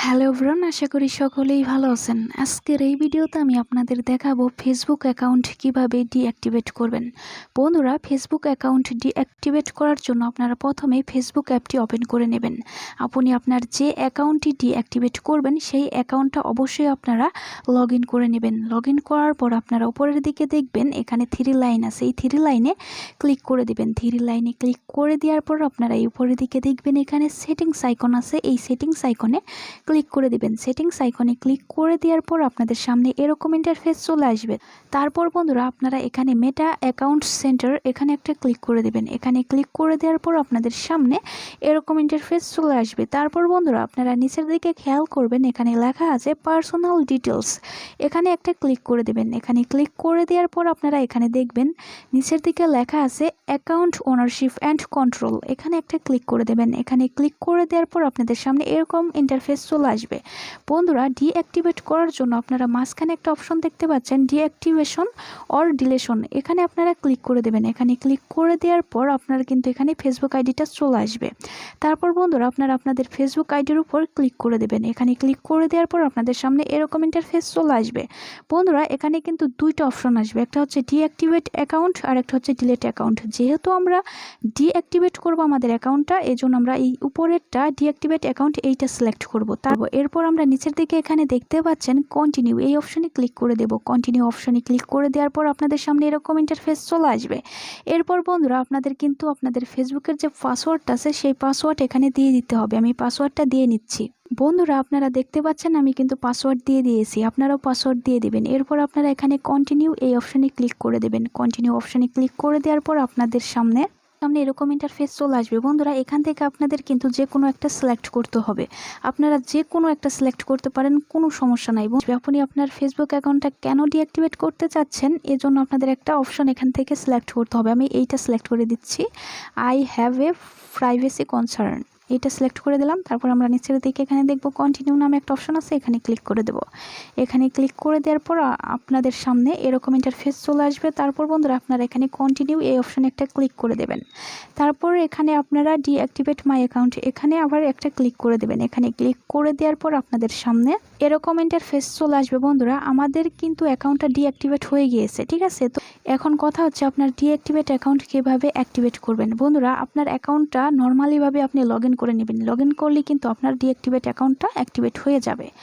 Hello everyone, আশা করি সকলেই ভালো আছেন। আজকের এই ভিডিওতে আমি আপনাদের দেখাবো ফেসবুক অ্যাকাউন্ট কিভাবে ডিঅ্যাক্টিভেট করবেন। বন্ধুরা, ফেসবুক অ্যাকাউন্ট ডিঅ্যাক্টিভেট করার জন্য আপনারা প্রথমে ফেসবুক অ্যাপটি ওপেন করে নেবেন। আপনি আপনার যে অ্যাকাউন্টটি ডিঅ্যাক্টিভেট করবেন সেই অ্যাকাউন্টটা অবশ্যই আপনারা লগ ইন করে নেবেন। লগ ইন করার পর আপনারা উপরের দিকে দেখবেন এখানে 3 লাইন আছে, এই 3 লাইনে ক্লিক করে দেবেন। 3 লাইনে ক্লিক করে দেওয়ার পর আপনারা এই উপরের দিকে দেখবেন এখানে সেটিংস আইকন আছে, এই সেটিংস আইকনে ক্লিক করে দিবেন। সেটিংস আইকনে ক্লিক করে দেওয়ার পর আপনাদের সামনে এরকম ইন্টারফেস চলে আসবে। তারপর বন্ধুরা আপনারা এখানে মেটা অ্যাকাউন্ট সেন্টার এখানে একটা ক্লিক করে দিবেন। এখানে ক্লিক করে দেওয়ার পর আপনাদের সামনে এরকম ইন্টারফেস চলে আসবে। তারপর বন্ধুরা আপনারা নিচের দিকে খেয়াল করবেন এখানে লেখা আছে পার্সোনাল ডিটেলস, এখানে একটা ক্লিক করে দেবেন। এখানে ক্লিক করে দেওয়ার পর আপনারা এখানে দেখবেন নিচের দিকে লেখা আছে অ্যাকাউন্ট ওনারশিপ অ্যান্ড কন্ট্রোল, এখানে একটা ক্লিক করে দেবেন। এখানে ক্লিক করে দেওয়ার পর আপনাদের সামনে এরকম ইন্টারফেস চলে আসবে। বন্ধুরা, ডিঅ্যাক্টিভেট করার জন্য আপনারা মাঝখানে একটা অপশন দেখতে পাচ্ছেন ডিঅ্যাক্টিভেশন অর ডিলেশন, এখানে আপনারা ক্লিক করে দেবেন। এখানে ক্লিক করে দেওয়ার পর আপনারা কিন্তু এখানে ফেসবুক আইডিটা চলে আসবে। তারপর বন্ধুরা আপনারা আপনাদের ফেসবুক আইডির উপর ক্লিক করে দেবেন। এখানে ক্লিক করে দেওয়ার পর আপনাদের সামনে এরকম ইন্টারফেস চলে আসবে। বন্ধুরা, এখানে কিন্তু দুইটা অপশন আসবে, একটা হচ্ছে ডিঅ্যাক্টিভেট অ্যাকাউন্ট আর একটা হচ্ছে ডিলেট অ্যাকাউন্ট। যেহেতু আমরা ডিঅ্যাক্টিভেট করব আমাদের অ্যাকাউন্টটা, এই জন্য আমরা এই উপরেরটা ডিঅ্যাক্টিভেট অ্যাকাউন্ট এইটা সিলেক্ট করব। এরপর আমরা নিচের দিকে এখানে দেখতে পাচ্ছেন কন্টিনিউ, এই অপশনে ক্লিক করে দেব। কন্টিনিউ অপশনে ক্লিক করে দেওয়ার পর আপনাদের সামনে এরকম ইন্টারফেস চলে আসবে। এরপর বন্ধুরা আপনাদের কিন্তু আপনাদের ফেসবুকের যে পাসওয়ার্ডটা আছে সেই পাসওয়ার্ড এখানে দিয়ে দিতে হবে। আমি পাসওয়ার্ডটা দিয়ে নিচ্ছি। বন্ধুরা আপনারা দেখতে পাচ্ছেন আমি কিন্তু পাসওয়ার্ড দিয়ে দিয়েছি, আপনারাও পাসওয়ার্ড দিয়ে দিবেন। এরপর আপনারা এখানে কন্টিনিউ এই অপশনে ক্লিক করে দেবেন। কন্টিনিউ অপশনে ক্লিক করে দেওয়ার পর আপনাদের সামনে এরকম ইন্টারফেস চলে আসবে। বন্ধুরা, এখান থেকে আপনাদের কিন্তু যে কোনো একটা সিলেক্ট করতে হবে। আপনারা যে কোনো একটা সিলেক্ট করতে পারেন, কোনো সমস্যা নাই। আপনি আপনার ফেসবুক অ্যাকাউন্টটা কেন ডিঅ্যাক্টিভেট করতে চাচ্ছেন এজন্য আপনাদের একটা অপশন এখান থেকে সিলেক্ট করতে হবে। আমি এইটা সিলেক্ট করে দিচ্ছি, I have a privacy concern, এটা সিলেক্ট করে দিলাম। তারপর আমরা নিচের দিকে এখানে দেখব কন্টিনিউ নামে একটা অপশন আছে, এখানে ক্লিক করে দেব। এখানে ক্লিক করে দেওয়ার পর আপনাদের সামনে এরকম ইন্টারফেস চলে আসবে। তারপর বন্ধুরা আপনারা এখানে কন্টিনিউ এই অপশনে একটা ক্লিক করে দেবেন। তারপর এখানে আপনারা ডিঅ্যাক্টিভেট মাই অ্যাকাউন্ট, এখানে আবার একটা ক্লিক করে দেবেন। এখানে ক্লিক করে দেওয়ার পর আপনাদের সামনে এরকম ইন্টারফেস চলে আসবে। বন্ধুরা, আমাদের কিন্তু অ্যাকাউন্টটা ডিঅ্যাক্টিভেট হয়ে গিয়েছে, ঠিক আছে? তো এখন কথা হচ্ছে আপনার ডিঅ্যাক্টিভেট অ্যাকাউন্ট কীভাবে অ্যাক্টিভেট করবেন। বন্ধুরা, আপনার অ্যাকাউন্টটা নর্মালিভাবে আপনি লগ ইন করে নেবেন। লগ ইন করলে কিন্তু আপনার ডিঅ্যাক্টিভেট অ্যাকাউন্টটা অ্যাক্টিভেট হয়ে যাবে।